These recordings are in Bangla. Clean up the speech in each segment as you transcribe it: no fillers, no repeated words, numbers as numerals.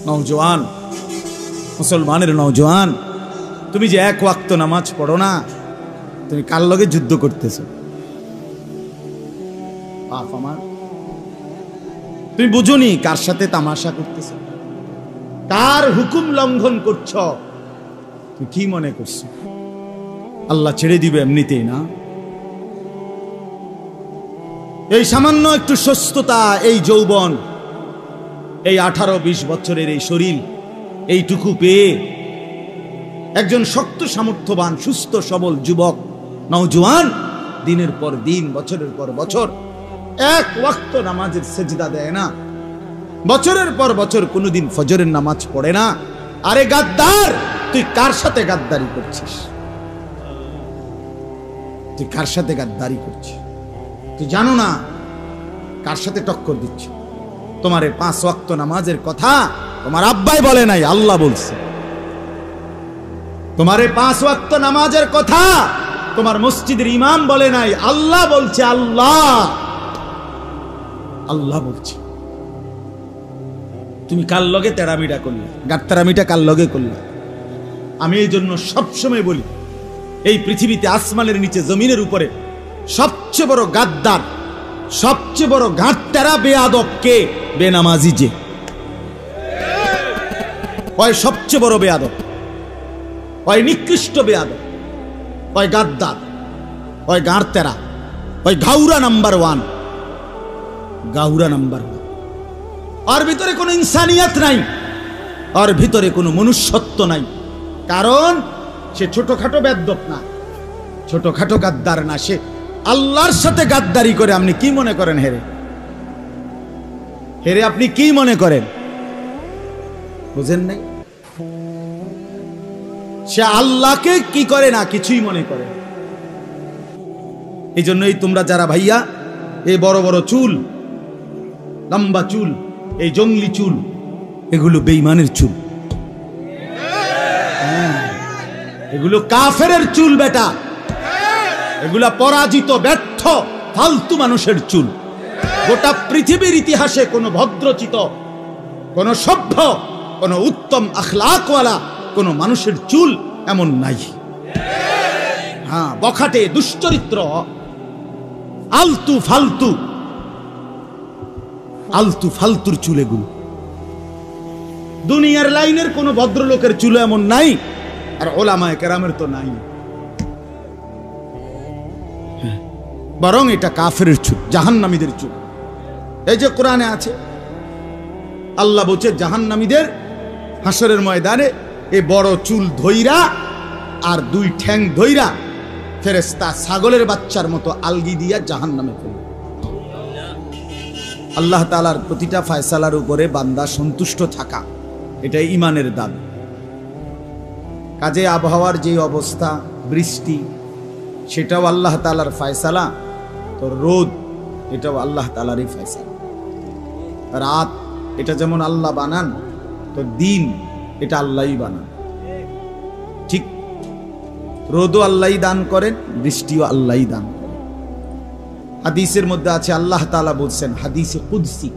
নওজোয়ান, মুসলমানের নওজোয়ান, তুমি যে এক ওয়াক্ত নামাজ পড়ো না, তুমি কার লগে যুদ্ধ করতেছো? বাপ আমার, তুমি বুঝোনি কার সাথে তামাশা করতেছো, কার হুকুম লঙ্ঘন করছ? তুমি কি মনে করছো আল্লাহ ছেড়ে দিবে এমনিতেই? না, এই সামান্য একটু সুস্থতা, এই যৌবন, এই 18-20 বছরের এই শরীর, এইটুকু পেয়ে একজন শক্ত সামর্থ্যবান সুস্থ সবল যুবক নওজোয়ান দিনের পর দিন, বছরের পর বছর এক ওয়াক্ত নামাজের সেজদা দেয় না, বছরের পর বছর কোনোদিন ফজরের নামাজ পড়ে না। আরে গাদ্দার, তুই কার সাথে গাদ্দারি করছিস? তুই কার সাথে গাদ্দারি করছিস? তুই জানো না কার সাথে টক্কর দিচ্ছ? তোমার 5 ওয়াক্ত নামাজের কথা তোমার আব্বাই বলে নাই, আল্লাহ বলছে। তোমার 5 ওয়াক্ত নামাজের কথা তোমার মসজিদের ইমাম বলে নাই, আল্লাহ বলছে। আল্লাহ বলছে। তুমি কার লগে তেরামিটা করলে? গাত্তারামিটা কার লগে করলে? আমি এই জন্য সবসময় বলি, এই পৃথিবীতে আসমানের নিচে জমিনের উপরে সবচেয়ে বড় গাদ্দার, সবচেয়ে বড় গাঁটতারা বেয়াদব কে? বেনামাজি। যে হয় সবচেয়ে বড় বেয়াদব, হয় নিকৃষ্ট বেয়াদব, হয় গাদ্দার, হয় গাঁটতারা, হয় ঘাউরা নাম্বার 1। গাউরা নাম্বার 1। আর ভিতরে কোনো ইনসানিয়াত নাই, আর ভিতরে কোনো মনুষ্যত্ব নাই। কারণ সে ছোটখাটো বেয়াদব না, ছোটখাটো গাদ্দার না, সে আল্লাহর সাথে গাদ্দারি করে। আপনি কি মনে করেন হেরে আপনি কি মনে করেন? বুঝেন নাই? সে আল্লাহকে কি করে না, কিছুই মনে করে। এই জন্যই তোমরা যারা ভাইয়া এই বড় বড় চুল, লম্বা চুল, এই জঙ্গলি চুল, এগুলো বেঈমানের চুল, এগুলো কাফেরের চুল বেটা, এগুলা পরাজিত ব্যর্থ ফালতু মানুষের চুল। গোটা পৃথিবীর ইতিহাসে কোনো ভদ্রচিত, কোনো সভ্য, কোনো উত্তম আখলাকওয়ালা কোনো মানুষের চুল এমন নাই। হ্যাঁ, বখাটে, দুশ্চরিত্র, আলতু ফালতুর চুল এগুলো। দুনিয়ার লাইনের কোন ভদ্রলোকের চুল এমন নাই, আর ওলামায়ে কেরামের তো নাই। বরং এটা কাফেরের চুল, জাহান্নামীদের চুল। এই যে কোরআনে আছে, আল্লাহ বলছে জাহান্নামীদের হাসরের ময়দানে এই বড় চুল ধইরা আর 2 ঠ্যাং ধইরা ফেরেশতা ছাগলের বাচ্চার মতো আলগি দিয়া জাহান্নামে ফেলবে। আল্লাহ তাআলার প্রতিটা ফয়সালার উপরে বান্দা সন্তুষ্ট থাকা, এটাই ঈমানের দাবি। কাজে আবহাওয়ার যে অবস্থা, বৃষ্টি, সেটাও আল্লাহ তাআলার ফয়সালা। তো রোদ, এটাও আল্লাহ তাআলারই ফয়সালা। রাত, এটা যেমন আল্লাহ বানান, তো দিন এটা আল্লাহই বানান। ঠিক, রোদও আল্লাহই দান করেন, বৃষ্টিও আল্লাহই দান করেন। হাদিসের মধ্যে আছে, আল্লাহ তাআলা বলছেন হাদিসে কুদসি,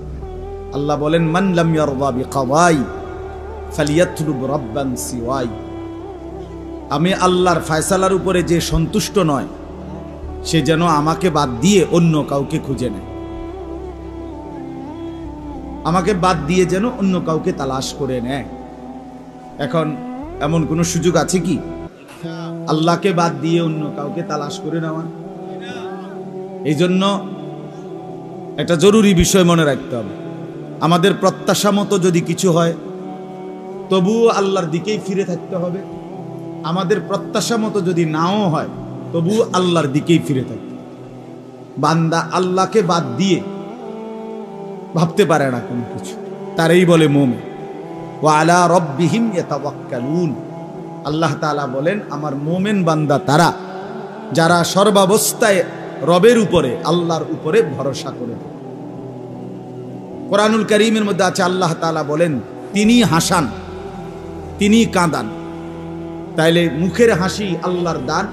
আল্লাহ বলেন মান লাম ইয়ারদা বিকাদাই ফালিয়াতলুব রাব্বান সিওয়াই। আমি আল্লাহর ফয়সালার উপরে যে সন্তুষ্ট নয়, সে যেন আমাকে বাদ দিয়ে অন্য কাউকে খুঁজে নেয়। আমাকে বাদ দিয়ে যেন অন্য কাউকে তালাশ করে নেয়। এখন এমন কোন সুযোগ আছে কি আল্লাহকে বাদ দিয়ে অন্য কাউকে তালাশ করে নেওয়া? এই জন্য একটা জরুরি বিষয় মনে রাখতে হবে, আমাদের প্রত্যাশা মতো যদি কিছু হয় তবুও আল্লাহর দিকেই ফিরে থাকতে হবে। আমাদের প্রত্যাশা মতো যদি নাও হয় তবুও আল্লাহর দিকেই ফিরে থাকতে হবে। বান্দা আল্লাহকে বাদ দিয়ে ভাবতে পারে না কোনো কিছু, তারই বলে মুমিন। ওয়া আলা রাব্বিহিম ইয়াতাওয়াক্কালুন। আল্লাহ তাআলা বলেন আমার মুমিন বান্দা তারা যারা সর্বাবস্থায় রবের উপরে, আল্লাহর উপরে ভরসা করে। কোরআনুল কারীমের মধ্যে আছে, আল্লাহ তাআলা বলেন তিনি হাসান, তিনি কাঁদান। তাইলে মুখের হাসি আল্লাহর দান,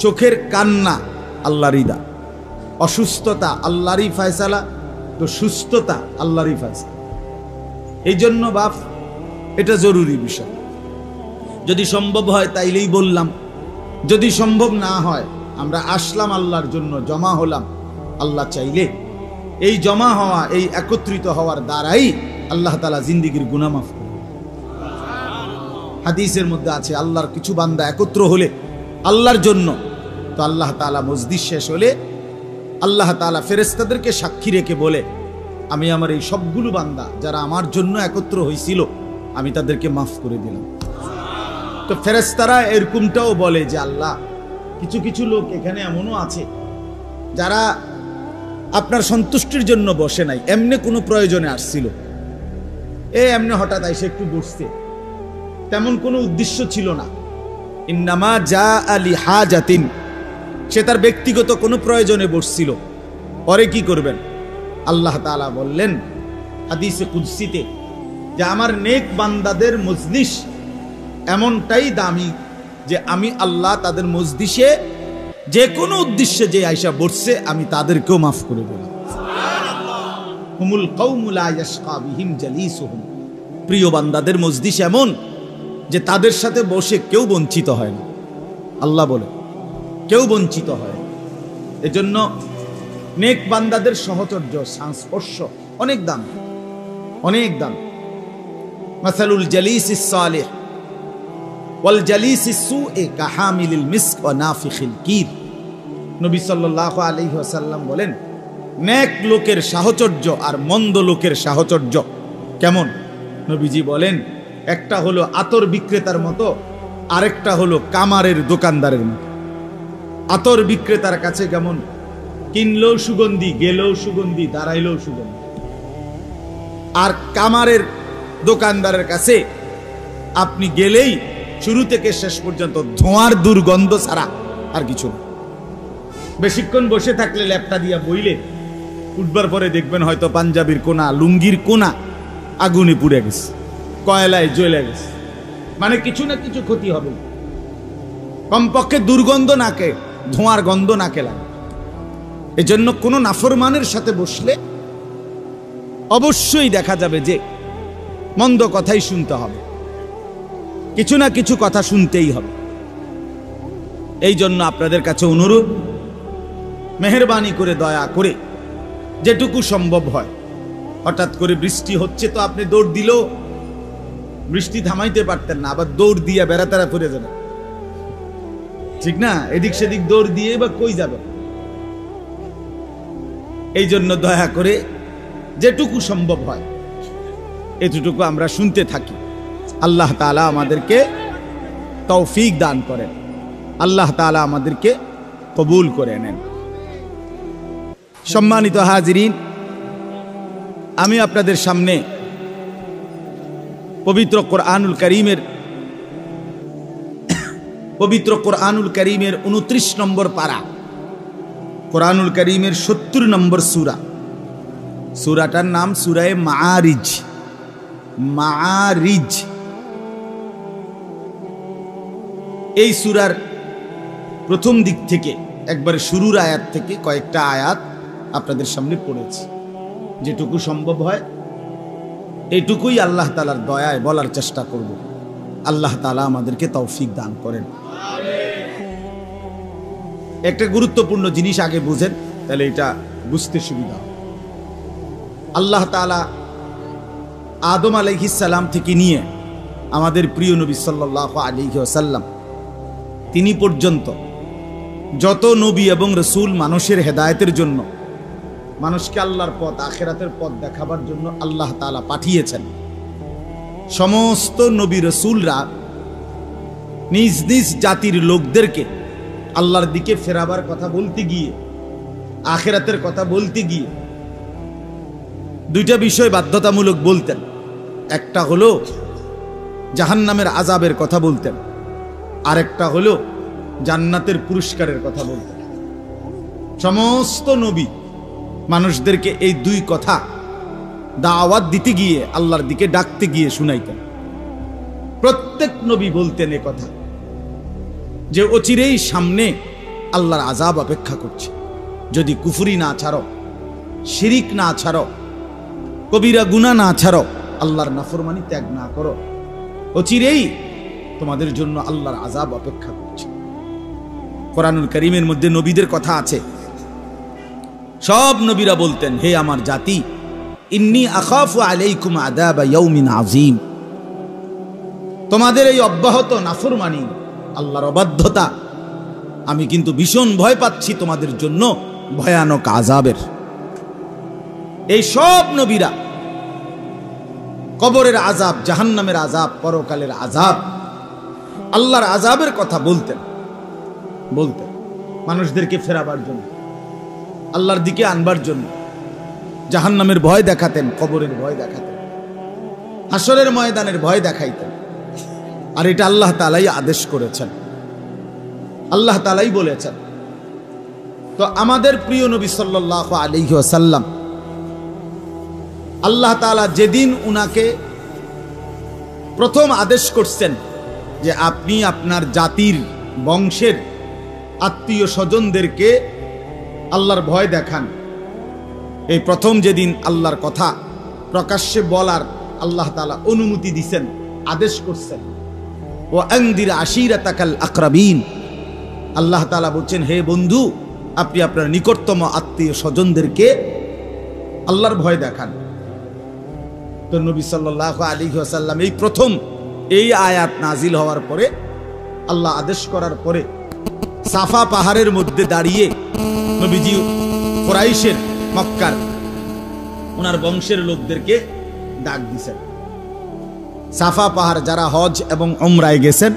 চোখের কান্না আল্লাহরই দান। অসুস্থতা আল্লাহরই ফয়সালা, তো সুস্থতা আল্লাহরই ফয়সালা। এই জন্য বাপ এটা জরুরি বিষয়। যদি সম্ভব হয় তাইলেই বললাম, যদি সম্ভব না হয় আমরা আসলাম আল্লাহর জন্য, জমা হলাম। আল্লাহ চাইলে এই জমা হওয়া, এই একত্রিত হওয়ার দ্বারাই আল্লাহ তাআলা জিন্দেগীর গুনাহ মাফ করে। হাদিসের মধ্যে আছে আল্লাহর কিছু বান্দা একত্র হলে আল্লাহর জন্য, তো আল্লাহ তাআলা মজলিস শেষ হলে আল্লাহ তাআলা ফেরেশতাদেরকে সাক্ষী রেখে বলে, আমি আমার এই সবগুলো বান্দা যারা আমার জন্য একত্র হয়েছিল আমি তাদেরকে মাফ করে দিলাম। তো ফেরেশতারা এরকমটাও বলে যে আল্লাহ, কিছু কিছু লোক এখানে এমনও আছে যারা আপনার সন্তুষ্টির জন্য বসে নাই, এমনি কোনো প্রয়োজনে আসছিল, এমনি হঠাৎ এসে একটু বসছে, তেমন কোনো উদ্দেশ্য ছিল না। ইন্নামা জা আলি হাজাতিন, সে তার ব্যক্তিগত কোনো প্রয়োজনে বসছিল। পরে কি করবেন? আল্লাহ তাআলা বললেন হাদিসে কুদসিতে যে আমার নেক বান্দাদের মজলিস এমনটাই দামি যে আমি আল্লাহ তাদের মজলিসে যে কোনো উদ্দেশ্যে যে আয়সা বসছে আমি তাদেরকেও মাফ করে দিলাম। হুমুল কওমু লা ইয়াশকা বিহিম জালিসুহুম, প্রিয় বান্দাদের মজলিস এমন যে তাদের সাথে বসে কেউ বঞ্চিত হয় না। আল্লাহ বলে কেউ বঞ্চিত হয়। এজন্য নেক বান্দাদের সহচর্য, সংস্পর্শ অনেক দাম, অনেক দাম। মাসালুল জালিসিস সালিহ ওয়াল জালিসিস সুঈ কাহামিলিল মিসক ওয়া নাফিখিল কির। নবী সাল্লাল্লাহু আলাইহি ওয়াসাল্লাম বলেন, নেক লোকের সাহচর্য আর মন্দ লোকের সাহচর্য কেমন? নবীজি বলেন, একটা হলো আতর বিক্রেতার মতো, আরেকটা হলো কামারের দোকানদারের মতো। আতর বিক্রেতার কাছে কেমন? কিনলেও সুগন্ধি, গেলেও সুগন্ধি, দাঁড়াইলেও সুগন্ধি। আর কামারের দোকানদারের কাছে আপনি গেলেই শুরু থেকে শেষ পর্যন্ত ধোঁয়ার দুর্গন্ধ ছাড়া আর কিছু না। বেশিক্ষণ বসে থাকলে ল্যাপটা দিয়া বইলে উঠবার পরে দেখবেন হয়তো পাঞ্জাবির কোনা, লুঙ্গির কোনা আগুনে পুড়ে গেছে, কয়লায় জ্বলে গেছে, মানে কিছু না কিছু ক্ষতি হবে। কমপক্ষে দুর্গন্ধ নাকে, ধোঁয়ার গন্ধ নাকে লাগে। এজন্য কোনো নাফরমানের সাথে বসলে অবশ্যই দেখা যাবে যে মন্দ কথাই শুনতে হবে, কিছু না কিছু কথা শুনতেই হবে। এই জন্য আপনাদের কাছে অনুরোধ, মেহেরবানি করে দয়া করে যেটুকু সম্ভব হয়, হঠাৎ করে বৃষ্টি হচ্ছে তো আপনি দৌড় দিলেও বৃষ্টি থামাইতে পারতেন না, আবার দৌড় দিয়ে বেড়াতারা পড়ে যাবে, ঠিক না? এদিক সেদিক দৌড় দিয়ে বা কই যাবে? এই জন্য দয়া করে যেটুকু সম্ভব হয় এতটুকু আমরা শুনতে থাকি। আল্লাহ তাআলা আমাদেরকে তৌফিক দান করেন, আল্লাহ তাআলা আমাদেরকে কবুল করে নেন। সম্মানিত হাজিরিন, আমি আপনাদের সামনে পবিত্র কোরআনুল কারীমের 29 নম্বর পারা, কোরআনুল কারীমের 70 নম্বর সূরা, সূরাটার নাম সূরায়ে মাআরিজ। মাআরিজ এই সূরার প্রথম দিক থেকে একবারে শুরুর আয়াত থেকে কয়েকটা আয়াত আপনাদের সামনে পড়েছি। যেটুকু সম্ভব হয় এইটুকুই আল্লাহ তাআলার দয়ায় বলার চেষ্টা করব। আল্লাহ তাআলা আমাদেরকে তৌফিক দান করেন। একটা গুরুত্বপূর্ণ জিনিস আগে বুঝেন, তাহলে এটা বুঝতে সুবিধা হবে। আল্লাহ তাআলা আদম আলাইহিস সালাম থেকে নিয়ে আমাদের প্রিয় নবী সাল্লাল্লাহু আলাইহি ওয়াসাল্লাম তিনি পর্যন্ত যত নবী এবং রাসূল মানুষের হেদায়েতের জন্য, মানুষকে আল্লাহর পথ, আখিরাতের পথ দেখাবার জন্য আল্লাহ তাআলা পাঠিয়েছেন, সমস্ত নবী রাসূলরা নিজ নিজ জাতির লোকদেরকে আল্লাহর দিকে ফেরাবার কথা বলতে গিয়ে, আখিরাতের কথা বলতে গিয়ে দুইটা বিষয় বাধ্যতামূলক বলতেন। একটা হলো জাহান্নামের আযাবের কথা বলতেন, আরেকটা হলো জান্নাতের পুরস্কারের কথা বলতেন। সমস্ত নবী মানুষদেরকে এই দুই কথা দাওয়াত দিতে গিয়ে, আল্লাহর দিকে ডাকতে গিয়ে শুনাইতেন। প্রত্যেক নবী বলতেন এ কথা যে অচিরেই সামনে আল্লাহর আযাব অপেক্ষা করছে, যদি কুফরি না ছাড়ো, শিরিক না ছাড়ো, কবিরা গুনাহ না ছাড়ো, আল্লাহর নাফরমানি ত্যাগ না করো, অচিরেই তোমাদের জন্য আল্লাহর আযাব অপেক্ষা করছে। কোরআনুল কারীমের মধ্যে নবীদের কথা আছে। সব নবীরা বলতেন, হে আমার জাতি, ইন্নী আখাফু আলাইকুম আযাবা ইয়াউমিন আযীম, তোমাদের এই অব্যাহত নাফরমানি, আল্লাহর অবাধ্যতা, আমি কিন্তু ভীষণ ভয় পাচ্ছি তোমাদের জন্য ভয়ানক আযাবের। এই সব নবীরা কবরের আযাব, জাহান্নামের আযাব, পরকালের আযাব, আল্লাহর আযাবের কথা বলতেন মানুষদেরকে ফেরাবার জন্য, আল্লাহর দিকে আনবার জন্য। জাহান্নামের ভয় দেখাতেন, কবরের ভয় দেখাতেন, হাসরের ময়দানের ভয় দেখাইতেন। আর এটা আল্লাহ তাআলাই আদেশ করেছেন, আল্লাহ তাআলাই বলেছেন। তো আমাদের প্রিয় নবী সাল্লাল্লাহু আলাইহি ওয়াসাল্লাম, আল্লাহ তাআলা যেদিন উনাকে প্রথম আদেশ করছেন যে আপনি আপনার জাতির বংশের আত্মীয় স্বজনদেরকে আল্লাহর ভয় দেখান, এই প্রথম যেদিন আল্লাহর কথা প্রকাশ্যে বলার আল্লাহ তাআলা অনুমতি দিয়েছেন, আদেশ করছেন, ও আনদির আশিরাতাকাল আকরাবিন, আল্লাহ তাআলা বলছেন, হে বন্ধু, আপনি আপনার নিকটতম আত্মীয় স্বজনদেরকে আল্লাহর ভয় দেখান। তো নবী সাল্লাল্লাহু আলাইহি ওয়াসাল্লাম এই প্রথম এই আয়াত নাজিল হওয়ার পরে, আল্লাহ আদেশ করার পরে, সাফা পাহাড়ের মধ্যে দাঁড়িয়ে নবীজি কুরাইশের, মক্কার ওনার বংশের লোকদেরকে ডাক দিয়েছেন। সাফা পাহাড় যারা হজ এবং উমরায় গেছেন,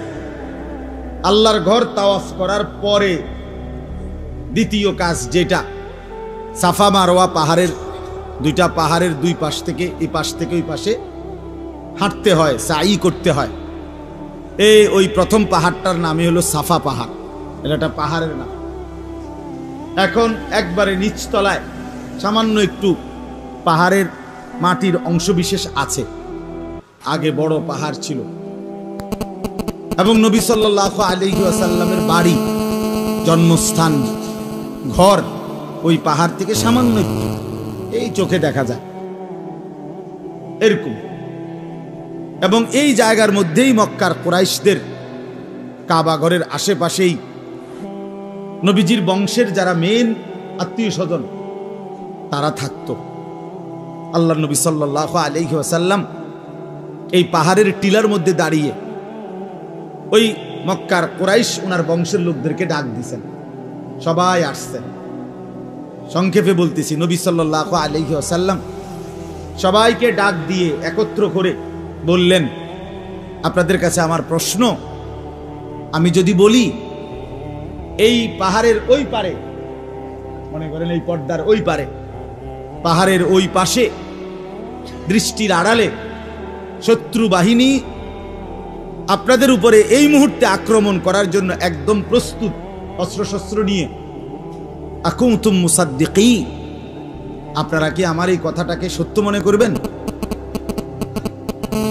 আল্লাহর ঘর তাওয়াফ করার পরে দ্বিতীয় কাজ যেটা, সাফা মারওয়া পাহাড়ের দুইটা পাহাড়ের দুই পাশ থেকে, এই পাশ থেকে ওই পাশে হাঁটতে হয়, সাই করতে হয়। ওই প্রথম পাহাড়টার নামই হলো সাফা পাহাড়, এটা একটা পাহাড়ের নাম। এখন একবারে নিচতলায় সামান্য একটু পাহাড়ের মাটির অংশবিশেষ আছে, আগে বড় পাহাড় ছিল। এবং নবী সাল্লাল্লাহু আলাইহি ওয়াসাল্লামের বাড়ি, জন্মস্থান, ঘর ওই পাহাড় থেকে সামান্য একটু, এই চোখে দেখা যায় এরকম। এবং এই জায়গার মধ্যেই মক্কার কুরাইশদের কাবা ঘরের আশেপাশেই নবীজির বংশের যারা মেন আত্মীয় স্বজন তারা থাকতো। আল্লাহ নবী সাল্লাল্লাহু আলাইহি ওয়াসাল্লাম এই পাহাড়ের টিলার মধ্যে দাঁড়িয়ে ওই মক্কার কুরাইশ ওনার বংশের লোকদেরকে ডাক দিয়েছেন, সবাই আসছেন। সংক্ষেপে বলতেছি, নবী সাল্লাল্লাহু আলাইহি ওয়াসাল্লাম সবাইকে ডাক দিয়ে একত্র করে বললেন, আপনাদের কাছে আমার প্রশ্ন, আমি যদি বলি এই পাহাড়ের ওই পারে, মনে করেন এই পর্দার ওই পারে, পাহাড়ের ওই পাশে দৃষ্টির আড়ালে শত্রু বাহিনী আপনাদের উপরে এই মুহূর্তে আক্রমণ করার জন্য একদম প্রস্তুত, অস্ত্রশস্ত্র নিয়ে, আকুনতুম মুসাদ্দিকিন, আপনারা কি আমার এই কথাটাকে সত্য মনে করবেন?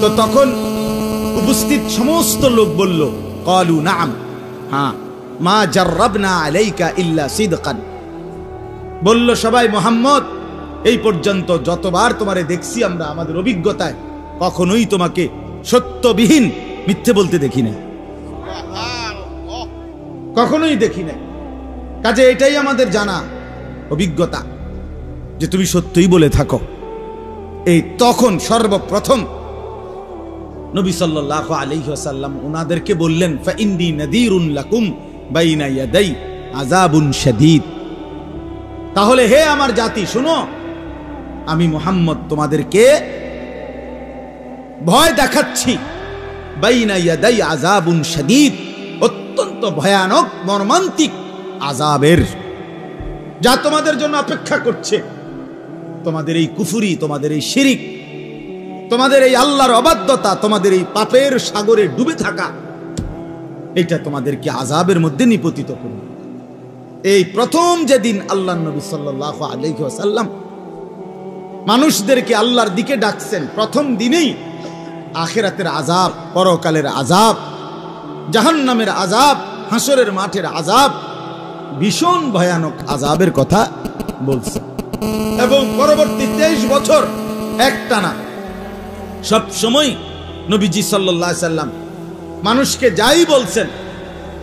তো তখন উপস্থিত সমস্ত লোক বলল, ক্বালু নাম, হ্যাঁ, মা জাররাবনা আলাইকা ইল্লা সিদকান, বলল সবাই, মুহাম্মদ, এই পর্যন্ত যতবার তোমারে দেখছি আমরা আমাদের অভিজ্ঞতায় কখনোই তোমাকে সত্যবিহীন মিথ্যে বলতে দেখি না, কখনোই দেখি না। কাজে এটাই আমাদের জানা অভিজ্ঞতা যে তুমি সত্যই বলে থাকো। এই তখন সর্বপ্রথম নবী সাল্লাল্লাহু আলাইহি ওয়াসাল্লাম ওনাদেরকে বললেন, ফাইন্নী নাযীরুন লাকুম বাইনা ইয়াদাই আযাবুন শাদীদ, তাহলে হে আমার জাতি শোনো, আমি মুহাম্মদ তোমাদেরকে ভয় দেখাচ্ছি, বাইনা ইয়াদাই আযাবুন শাদীদ, অত্যন্ত ভয়ানক মর্মান্তিক আযাবের, যা তোমাদের জন্য অপেক্ষা করছে। তোমাদের এই কুফরি, তোমাদের এই শিরিক, তোমাদের এই আল্লাহর অবাধ্যতা, তোমাদের এই পাপের সাগরে ডুবে থাকা, এটা তোমাদেরকে আযাবের মধ্যে নিপতিত করবে। এই প্রথম যেদিন আল্লাহর নবী সাল্লাল্লাহু আলাইহি ওয়াসাল্লাম মানুষদেরকে আল্লাহর দিকে ডাকছেন, প্রথম দিনেই আখিরাতের আযাব, পরকালের আযাব, জাহান্নামের আযাব, হাসরের মাঠের আযাব, ভীষণ ভয়ানক আযাবের কথা বলছে। এবং পরবর্তী 23 বছর একটানা সব সময় নবীজি সাল্লাল্লাহু আলাইহি সাল্লাম মানুষকে যাই বলছেন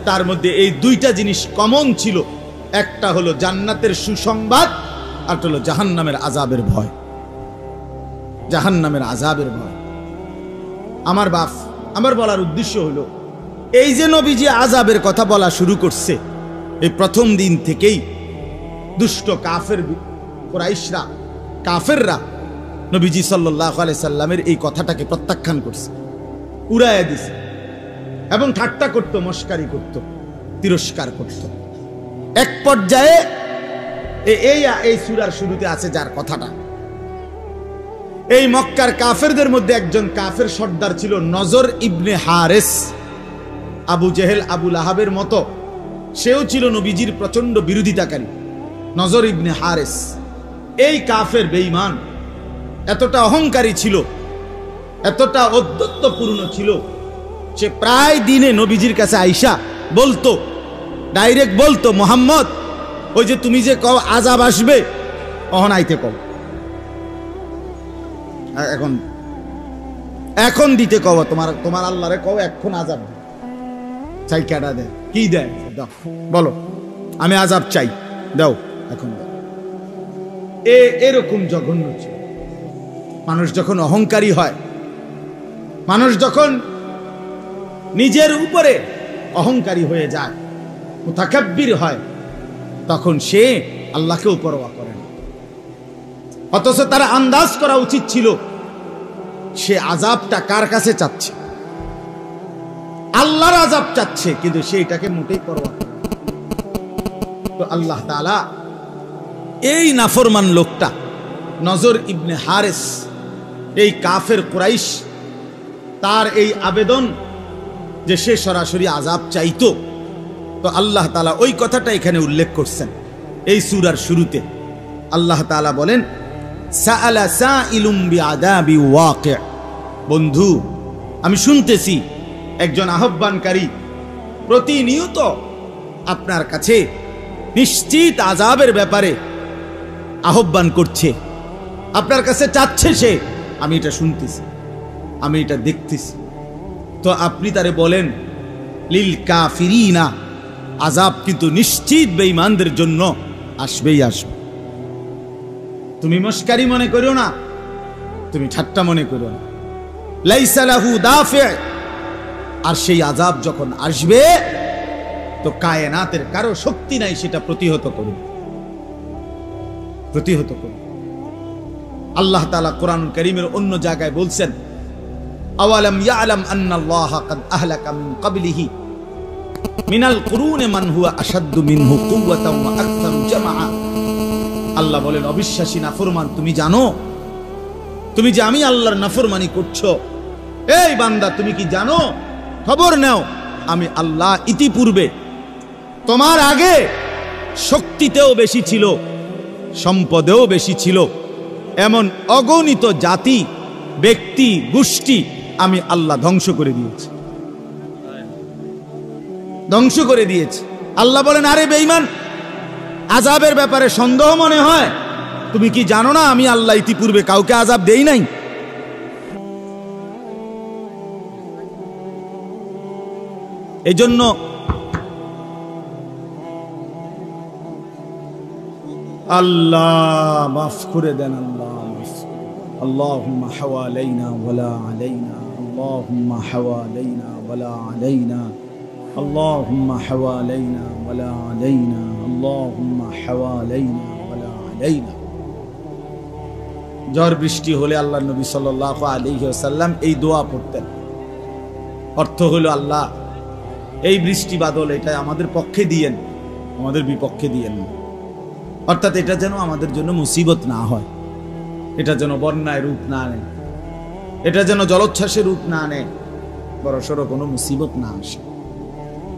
তার মধ্যে এই দুইটা জিনিস কমন ছিল। একটা হলো জান্নাতের সুসংবাদ, আর হলো জাহান্নামের আযাবের ভয়। জাহান্নামের আযাবের ভয়। আমার বাপ, আমার বলার উদ্দেশ্য হলো এই যে নবীজি আযাবের কথা বলা শুরু করছে, এই প্রথম দিন থেকেই দুষ্ট কাফের কুরাইশরা, কাফেররা নবীজি সাল্লাল্লাহু আলাইহি সাল্লামের এই কথাটাকে প্রত্যাখ্যান করছে, উড়াইয়া দিছে এবং ঠাট্টা করত, মস্কারি করত, তিরস্কার করত। এক পর্যায়ে এই সূরার শুরুতে আছে যার কথাটা, এই মক্কার কাফেরদের মধ্যে একজন কাফের সর্দার ছিল নজর ইবনে হারেস। আবু জেহেল, আবু লাহাবের মতো সেও ছিল নবীজির প্রচন্ড বিরোধিতাকারী। নজর ইবনে হারেস এই কাফের বেঈমান এতটা অহংকারী ছিল, এতটা ঔদ্ধত্যপূর্ণ ছিল, সে প্রায় দিনে নবীজির কাছে আইসা বলতো, ডাইরেক্ট বলতো, মুহাম্মদ ওই যে তুমি যে কও আযাব আসবে, অহন আইতে কও, এখন দিতে কও, তোমার আল্লাহরে কও এখন আযাব চাই। কেডা দেয়? কি দেয়? দাও, বলো আমি আযাব চাই, দাও এখন দাও। এরকম জঘন্য ছিল। মানুষ যখন অহংকারী হয়, মানুষ যখন নিজের উপরে অহংকারী হয়ে যায়, মুতাকাব্বির হয়, তখন সে আল্লাহকেও পরোয়া করে না। অথচ তার আন্দাজ করা উচিত ছিল সে আযাবটা কার কাছে চাচ্ছে, আল্লাহর আযাব চাচ্ছে, কিন্তু সে এটাকে মোটেই পরোয়া করে না। তো আল্লাহ তাআলা এই নাফরমান লোকটা নজর ইবনে হারেস, এই কাফের কুরাইশ, তার এই আবেদন যে সে সরাসরি আযাব চাইতো, তো আল্লাহ তাআলা ওই কথাটা এখানে উল্লেখ করছেন এই সূরার শুরুতে। আল্লাহ তাআলা বলেন, সাআলা সাইলুম বিআযাবি ওয়াকি'। বন্ধু, আমি শুনতেছি একজন আহ্বানকারী প্রতিনিয়ত আপনার কাছে নিশ্চিত আযাবের ব্যাপারে আহ্বান করছে, আপনার কাছে চাচ্ছে সে। আমি এটা শুনতেছি, আমি এটা দেখতেছি। তো আপনি তারে বলেন, লিল কাফিরিনা, আযাব কিন্তু নিশ্চিত বেঈমানদের জন্য আসবেই আসবে। তুমি মস্কারি মনে করো না, তুমি ঠাট্টা মনে করো না। লাইসা লাহু দাফি', আর সেই আযাব যখন আসবে তো কায়নাতের কারো শক্তি নাই সেটা প্রতিহত করবে, প্রতিহত করবে। আল্লাহ তাআলা কোরআনুল কারীমের অন্য জায়গায় বলছেন, আওয়ালাম ইয়ালাম আন্নাল্লাহা কাদ আহলাকা মিন ক্বাবলিহি মিনাল কুরুনি মান হুয়া আশাদ্দু মিনহু কুওয়াতান ওয়া আকতারু জামাআ। আল্লাহ বলেন, অবিশ্বাসী নাফরমান, তুমি জানো, তুমি যে আমি আল্লাহর নাফরমানি করছো, এই বান্দা তুমি কি জানো, খবর নাও, আমি আল্লাহ ইতিপূর্বে তোমার আগে শক্তিতেও বেশি ছিল, সম্পদেও বেশি ছিল, এমন অগণিত জাতি, ব্যক্তি, গোষ্ঠী আমি আল্লাহ ধ্বংস করে দিয়েছি, ধ্বংস করে দিয়েছি। আল্লাহ বলেন, আরে বেঈমান, আযাবের ব্যাপারে সন্দেহ মনে হয়, তুমি কি জানো না আমি আল্লাহ ইতিপূর্বে কাউকে আযাব দেই নাই? এজন্য আল্লাহ মাফ করে দেন, আল্লাহ আল্লাহুম্মা হাওয়ালাইনা ওয়ালা আলাইনা, আল্লাহুম্মা হাওয়ালাইনা ওয়ালা আলাইনা, আল্লাহুম্মা হাওয়ালাইনা ওয়ালা আলাইনা, আল্লাহুম্মা হাওয়ালাইনা ওয়ালা আলাইনা। ঝড় বৃষ্টি হলে আল্লাহর নবী সাল্লাল্লাহু আলাইহি ওয়াসাল্লাম এই দোয়া পড়তেন। অর্থ হলো, আল্লাহ এই বৃষ্টি বাদল এটা আমাদের পক্ষে দিয়েন, আমাদের বিপক্ষে দিয়েন না। অর্থাৎ এটা যেন আমাদের জন্য মুসিবত না হয়, এটা যেন বন্যায় রূপ না নেয়, এটা যেন জলোচ্ছ্বাসের রূপ না নেয়, বড়সড় কোনো মুসিবত না আসে।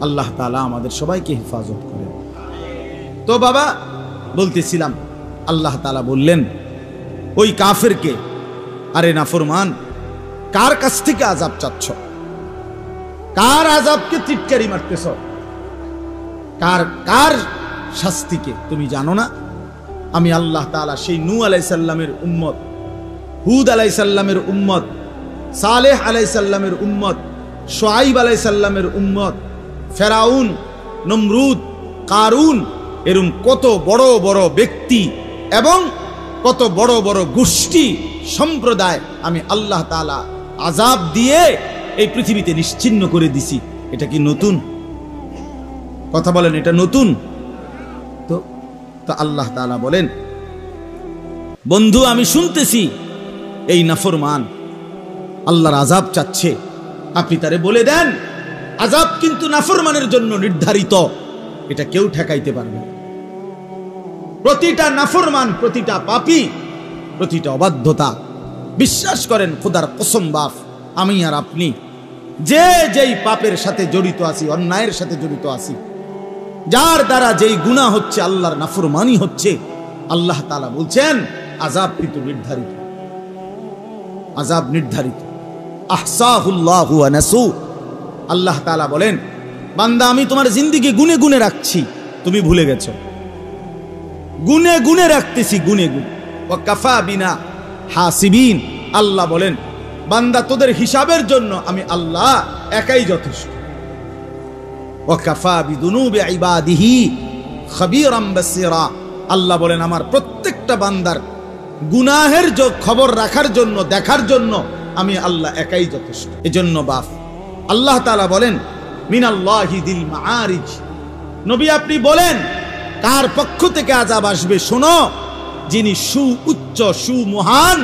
আল্লাহ তাআলা আমাদের সবাইকে হেফাজত করেন। তো বাবা বলতেছিলাম, আল্লাহ তাআলা বললেন ওই কাফেরকে, আরে নাফরমান, কার কাছ থেকে আযাব চাচ্ছ, কার আযাবকে টিটকারি মারতেছ, কার শাস্তিকে তুমি জানো না? আমি আল্লাহ তাআলা সেই নূহ আলাইহিস সালামের উম্মত, হুদ আলাইহিস সালামের উম্মত, সালেহ আলাইহিস সালামের উম্মত, শুআইব আলাইহিস সালামের উম্মত, ফেরাউন, নমরুদ, কারুন, এরকম কত বড় বড় ব্যক্তি এবং কত বড় বড় গোষ্ঠী সম্প্রদায় আমি আল্লাহ তাআলা আযাব দিয়ে এই পৃথিবীতে নিশ্চিহ্ন করে দিছি। এটা কি নতুন কথা? বলেন, এটা নতুন? তো আল্লাহ তাআলা বলেন, বন্ধু আমি শুনতেছি এই নাফরমান আল্লাহর আযাব চাচ্ছে, আপনি তারে বলে দেন আযাব কিন্তু নাফরমানের জন্য নির্ধারিত, এটা কেউ ঠেকাইতে পারবে না। প্রতিটা নাফরমান, প্রতিটা পাপী, প্রতিটা অবাধ্যতা, বিশ্বাস করেন খোদার কসম বাপ, আমি আর আপনি যে যেই পাপের সাথে জড়িত আছি, অন্যায়ের সাথে জড়িত আছি, যার দ্বারা যেই গুনাহ হচ্ছে, আল্লাহর নাফরমানি হচ্ছে, আল্লাহ তাআলা বলছেন আযাব কিন্তু নির্ধারিত, আযাব নির্ধারিত। আহসাহুল্লাহু ওয়া নাসু, আল্লাহ তাআলা বলেন বান্দা আমি তোমার জিন্দেগি গুনে গুনে রাখছি, তুমি ভুলে গেছো। গুনে গুনে রাখতেছি, গুনে গুনে। ওয়া কাফা বিনা হাসিবিন, আল্লাহ বলেন বান্দা তোদের হিসাবের জন্য আমি আল্লাহ একাই যথেষ্ট। ওয়া কাফা বিদুনুবি ইবাদিহি খাবীরাম বাসীরা, আল্লাহ বলেন আমার প্রত্যেকটা বান্দার গুনাহের খবর রাখার জন্য, দেখার জন্য আমি আল্লাহ একাই যথেষ্ট। এজন্য বাপ আল্লাহ তাআলা বলেন মিনাল্লাহি দিল মাআরিজ, নবী আপনি বলেন কার পক্ষ থেকে আযাব আসবে? শোনো, যিনি সুউচ্চ সুমহান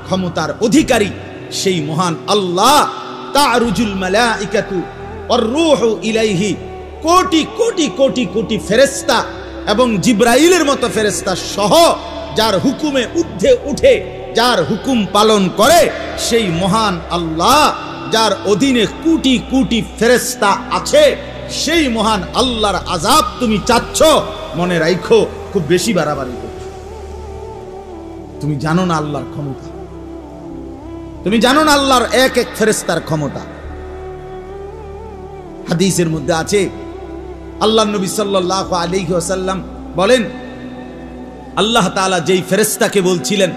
ক্ষমতার অধিকারী, সেই মহান আল্লাহ। তারুজুল মালাইকাতু ওয়ার রূহু ইলাইহি, কোটি কোটি কোটি কোটি ফেরেশতা এবং জিবরাইলের মতো ফেরেশতা সহ যার হুকুমে ঊর্ধ্বে উঠে, যার হুকুম পালন করে, সেই মহান আল্লাহ যার অধীনে কোটি কোটি ফেরেশতা আছে, সেই মহান আল্লাহর আযাব তুমি চাচ্ছ, মনে রাখো খুব বেশি বাড়াবাড়ি করছো। তুমি জানো না আল্লাহর ক্ষমতা, তুমি জানো না আল্লাহর এক এক ফেরেশতার ক্ষমতা। হাদিসের মধ্যে আছে আল্লাহর নবী সাল্লাল্লাহু আলাইহি ওয়াসাল্লাম বলেন আল্লাহ তাআলা যেই ফেরেশতাকে বলছিলেন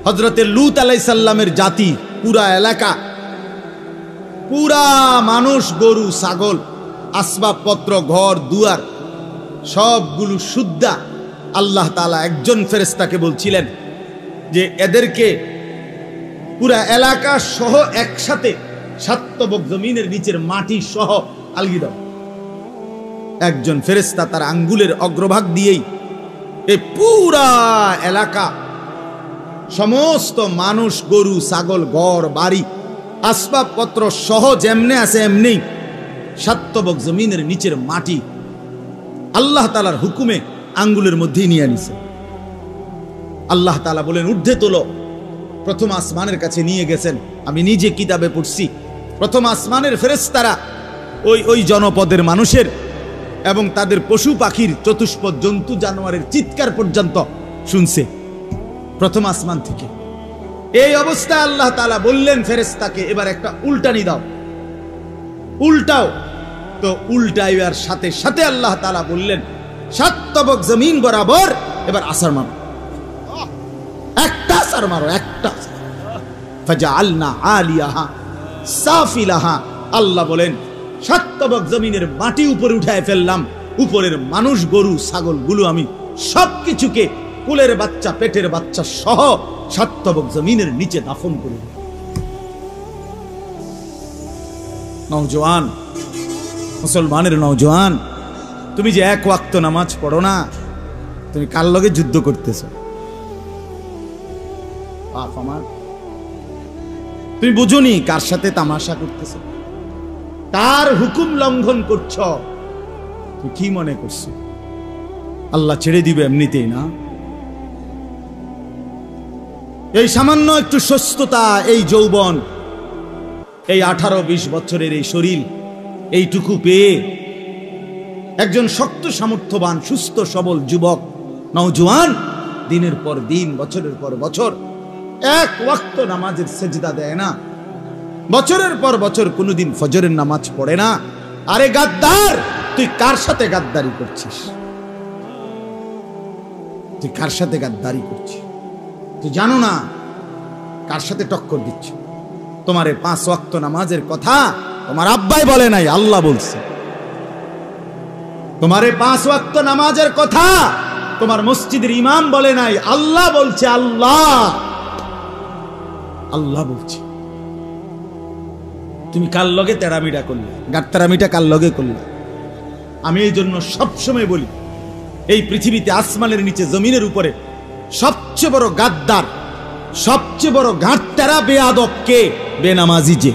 হযরতে লূত আলাইহিস সালামের জাতি, পুরা এলাকা, পুরা মানুষ, গরু, ছাগল, আসবাবপত্র, ঘর দুয়ার সবগুলো শুদ্ধা, আল্লাহ তাআলা একজন ফেরেশতাকে বলছিলেন যে এদেরকে পুরা এলাকা সহ একসাথে সাতবক জমিনের নিচের মাটি সহ আলগি দাও। একজন ফেরেশতা তার আঙ্গুলের অগ্রভাগ দিয়েই এই পুরা এলাকা, সমস্ত মানুষ, গরু, ছাগল, ঘর বাড়ি, আসবাবপত্র সহ যেমনে আছে এমনি সাতবক জমিনের নিচের মাটি আল্লাহ তাআলার হুকুমে আঙ্গুলের মধ্যেই নিয়ে নিছে। আল্লাহ তাআলা বলেন ঊর্ধ্বে তোলো। প্রথম আসমানের কাছে নিয়ে গেছেন, আমি নিজে কিতাবে পড়ছি, প্রথম আসমানের ফেরেশতারা ওই জনপদের মানুষের এবং তাদের পশু পাখির, চতুষ্পদ জন্তু জানোয়ারের চিৎকার পর্যন্ত শুনছে প্রথম আসমান থেকে। এই অবস্থায় আল্লাহ তাআলা বললেন ফেরেশতাকে এবার একটা উল্টানি দাও, উল্টাও। তো উল্টাইবার সাথে সাথে আল্লাহ তাআলা বললেন সাতবক জমিন বরাবর এবার আছাড় মারো, একটা আছাড় মারো, একটা। ফাজআলনা আলিয়াহা সাফিলাহা, আল্লাহ বলেন সাতবক জমিনের মাটি উপরে উঠায় ফেললাম, উপরের মানুষ, গরু, ছাগল গুলো আমি সবকিছুকে কুলের বাচ্চা, পেটের বাচ্চা সহ সাতবক জমিনের নিচে দাফন করে। নওজোয়ান, মুসলমানের নওজোয়ান, তুমি যে এক ওয়াক্ত নামাজ পড়ো না, তুমি কার লগে যুদ্ধ করতেছ? বাপ আমার, তুমি বুঝোনি কার সাথে তামাশা করতেছ, কার হুকুম লঙ্ঘন করছ? তুমি কি মনে করছো আল্লাহ ছেড়ে দিবে এমনিতেই? না, এই সামান্য একটু সুস্থতা, এই যৌবন, এই 18-20 বছরের এই শরীর, এইটুকু পেয়ে একজন শক্ত সামর্থ্যবান সুস্থ সবল যুবক নওজোয়ান দিনের পর দিন, বছরের পর বছর এক ওয়াক্ত নামাজের সেজদা দেয় না, বছরের পর বছর কোনোদিন ফজরের নামাজ পড়ে না। আরে গাদ্দার, তুই কার সাথে গাদ্দারি করছিস? তুই কার সাথে গাদ্দারি করছিস? তুই জানো না কার সাথে টক্কর দিচ্ছিস? তোমারে 5 ওয়াক্ত নামাজের কথা তোমার আব্বাই বলে নাই, আল্লাহ বলছে। তোমারে 5 ওয়াক্ত নামাজের কথা তোমার মসজিদের ইমাম বলে নাই, আল্লাহ বলছে। আল্লাহ বলছে। তুমি কার লগে তেরামিটা করলে, গাট্টারামিটা কার লগে করলে? আমি এই জন্য সবসময় বলি, এই পৃথিবীতে আসমানের নিচে জমিনের উপরে সবচেয়ে বড় গাদ্দার, সবচেয়ে বড় গাঁটতারা বেয়াদব কে? বেনামাজি যে।